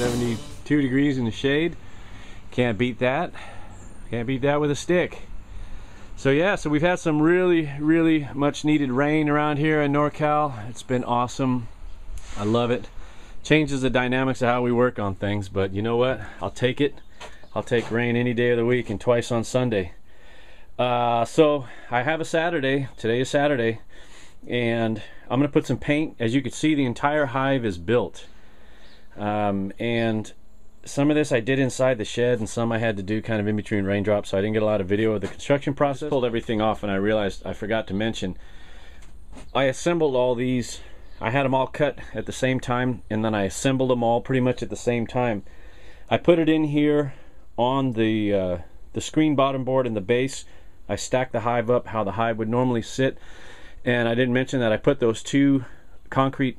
72 degrees in the shade. Can't beat that. Can't beat that with a stick. So yeah, so we've had some really much needed rain around here in NorCal. It's been awesome. I love it. Changes the dynamics of how we work on things, but you know what? I'll take it. I'll take rain any day of the week and twice on Sunday. So I have a Saturday. Today is Saturday, and I'm gonna put some paint. As you can see, the entire hive is built, and some of this I did inside the shed, and some I had to do kind of in between raindrops, so I didn't get a lot of video of the construction process. Pulled everything off, and I realized I forgot to mention, I assembled all these. I had them all cut at the same time, and then I assembled them all pretty much at the same time. I put it in here on the screen bottom board and the base. I stacked the hive up how the hive would normally sit, and I didn't mention that I put those two concrete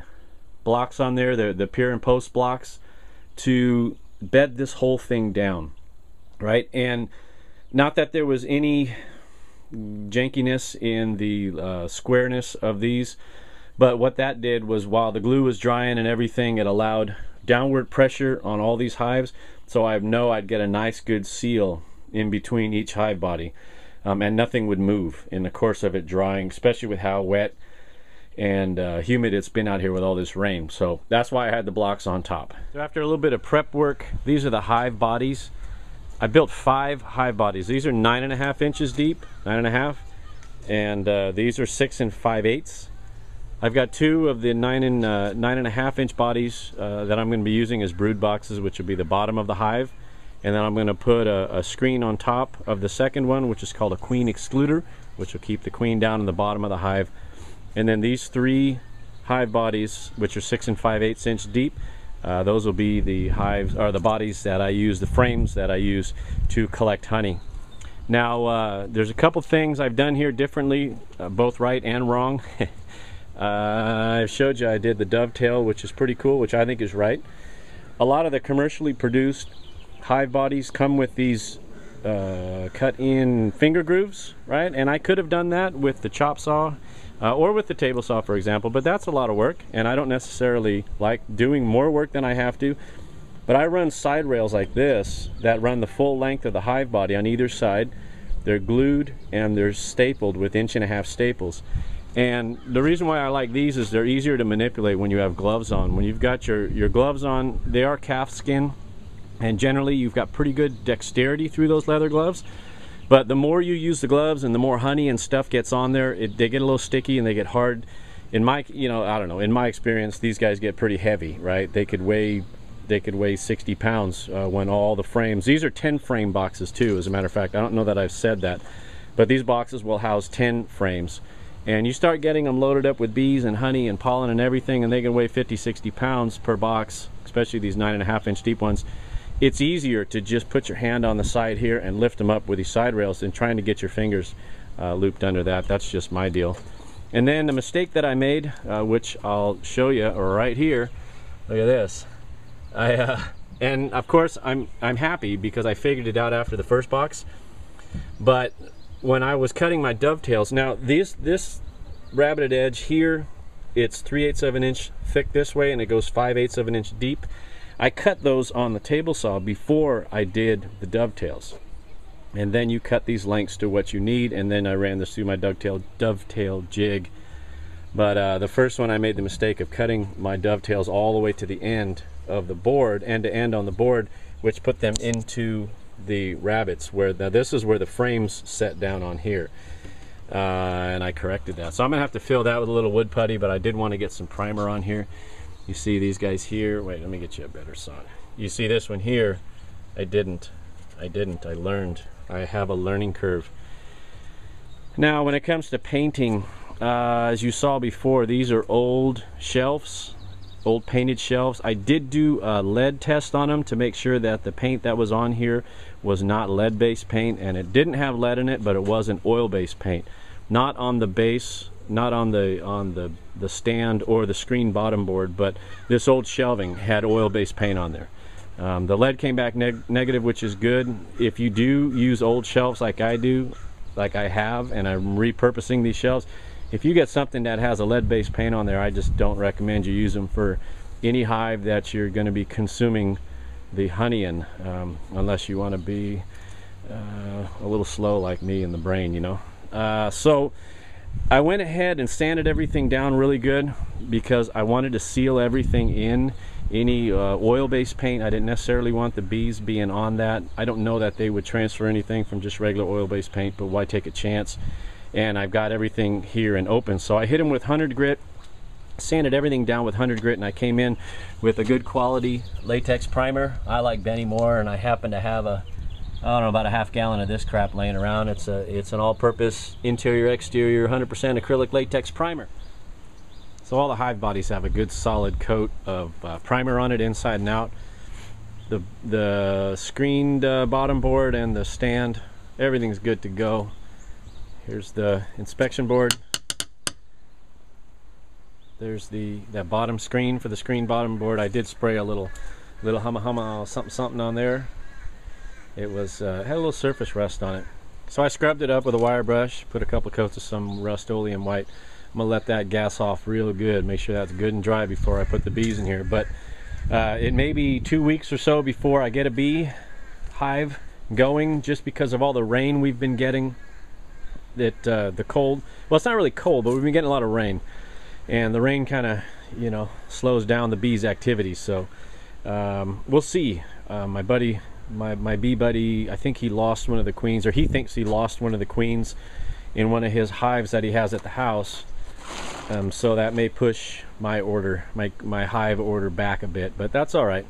blocks on there, the pier and post blocks, to bed this whole thing down, right? And not that there was any jankiness in the squareness of these, but what that did was, while the glue was drying and everything, it allowed downward pressure on all these hives, so I know I'd get a nice good seal in between each hive body, and nothing would move in the course of it drying, especially with how wet and humid it's been out here with all this rain. So that's why I had the blocks on top. So after a little bit of prep work, these are the hive bodies. I built 5 hive bodies. These are 9.5 inches deep, 9.5, and these are 6 5/8. I've got 2 of the 9.5 inch bodies that I'm going to be using as brood boxes, which will be the bottom of the hive, and then I'm going to put a screen on top of the second one, which is called a queen excluder, which will keep the queen down in the bottom of the hive. And then these 3 hive bodies, which are 6 5/8 inch deep, those will be the hives, or the bodies that I use, the frames that I use to collect honey. Now there's a couple things I've done here differently, both right and wrong. I showed you I did the dovetail, which is pretty cool, which I think is right. A lot of the commercially produced hive bodies come with these cut in finger grooves, right? And I could have done that with the chop saw or with the table saw, for example, but that's a lot of work, and I don't necessarily like doing more work than I have to. But I run side rails like this that run the full length of the hive body on either side. They're glued and they're stapled with 1.5 inch staples. And the reason why I like these is they're easier to manipulate when you have gloves on. When you've got your gloves on, they are calf skin, and generally you've got pretty good dexterity through those leather gloves. But the more you use the gloves and the more honey and stuff gets on there, they get a little sticky and they get hard. In my, I don't know, in my experience, these guys get pretty heavy, right? They could weigh 60 pounds when all the frames. These are 10 frame boxes too, as a matter of fact. I don't know that I've said that, but these boxes will house 10 frames. And you start getting them loaded up with bees and honey and pollen and everything, and they can weigh 50-60 pounds per box, especially these 9.5 inch deep ones. It's easier to just put your hand on the side here and lift them up with these side rails than trying to get your fingers looped under that. That's just my deal. And then the mistake that I made, which I'll show you right here. Look at this. And of course I'm happy because I figured it out after the first box. But when I was cutting my dovetails, now this rabbited edge here, it's 3/8 of an inch thick this way, and it goes 5/8 of an inch deep. I cut those on the table saw before I did the dovetails, and then you cut these lengths to what you need, and then I ran this through my dovetail jig. But the first one, I made the mistake of cutting my dovetails all the way to the end of the board, end to end on the board, which put them into the rabbets, where this is where the frames set down on here, and I corrected that. So I'm gonna have to fill that with a little wood putty, but I did want to get some primer on here. You see these guys here. Wait, let me get you a better saw. You see this one here, I learned. I have a learning curve. Now when it comes to painting, as you saw before, these are old shelves, old painted shelves. I did do a lead test on them to make sure that the paint that was on here was not lead-based paint, and it didn't have lead in it, but it was an oil-based paint. Not on the base, not on the stand or the screen bottom board, but this old shelving had oil-based paint on there. The lead came back negative, which is good. If you do use old shelves like I do, like I have, and I'm repurposing these shelves, if you get something that has a lead-based paint on there, I just don't recommend you use them for any hive that you're going to be consuming the honeying, unless you want to be a little slow like me in the brain, you know. So I went ahead and sanded everything down really good because I wanted to seal everything in. Any oil-based paint, I didn't necessarily want the bees being on that. I don't know that they would transfer anything from just regular oil-based paint, but why take a chance? And I've got everything here and open. So I hit them with 100 grit, sanded everything down with 100 grit, and I came in with a good quality latex primer. I like Benny Moore, and I happen to have a, I don't know, about a half gallon of this crap laying around. It's an all-purpose interior exterior 100% acrylic latex primer. So all the hive bodies have a good solid coat of primer on it inside and out. The screened bottom board and the stand, everything's good to go. Here's the inspection board. There's that bottom screen for the screen bottom board. I did spray a little humma something on there. It was had a little surface rust on it. So I scrubbed it up with a wire brush, put a couple of coats of some Rust-Oleum white. I'm gonna let that gas off real good, make sure that's good and dry before I put the bees in here. But it may be 2 weeks or so before I get a bee hive going, just because of all the rain we've been getting. The cold, well, it's not really cold, but we've been getting a lot of rain, and the rain kind of, you know, slows down the bees' activities. So we'll see. My buddy, my bee buddy, I think he lost one of the queens, or he thinks he lost one of the queens in one of his hives that he has at the house. So that may push my order, my hive order back a bit, but that's all right.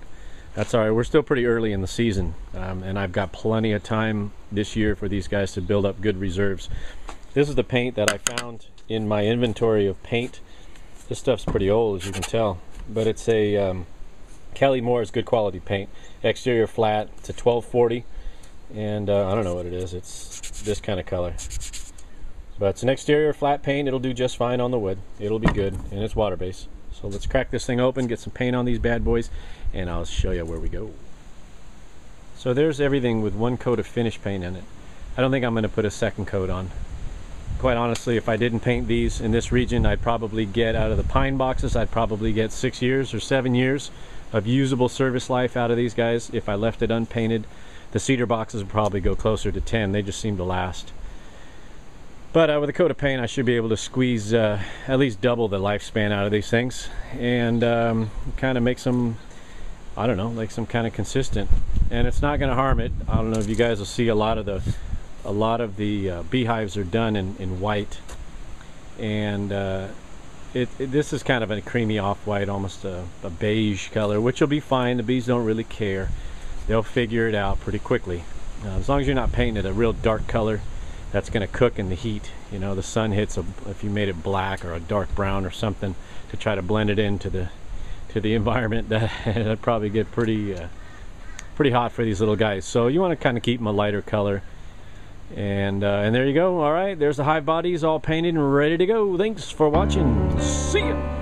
That's all right. We're still pretty early in the season, and I've got plenty of time this year for these guys to build up good reserves. This is the paint that I found in my inventory of paint. This stuff's pretty old, as you can tell, but it's a Kelly Moore's good quality paint. Exterior flat. It's a 1240, and I don't know what it is. It's this kind of color. But it's an exterior flat paint. It'll do just fine on the wood. It'll be good, and it's water-based. So let's crack this thing open, get some paint on these bad boys, and I'll show you where we go. So there's everything with one coat of finish paint in it. I don't think I'm going to put a second coat on. Quite honestly, if I didn't paint these in this region, I'd probably get, out of the pine boxes, I'd probably get 6 years or 7 years of usable service life out of these guys if I left it unpainted. The cedar boxes would probably go closer to 10. They just seem to last. But with a coat of paint, I should be able to squeeze at least double the lifespan out of these things, and kind of make some, I don't know, like some kind of consistent. And it's not going to harm it. I don't know if you guys will see a lot of the beehives are done in white, and this is kind of a creamy off-white, almost a beige color, which will be fine. The bees don't really care. They'll figure it out pretty quickly. As long as you're not painting it a real dark color that's going to cook in the heat. You know, the sun hits, if you made it black or a dark brown or something to try to blend it into the environment, that'd probably get pretty hot for these little guys. So you want to kind of keep them a lighter color. And there you go. All right, there's the hive bodies all painted and ready to go. Thanks for watching. See ya.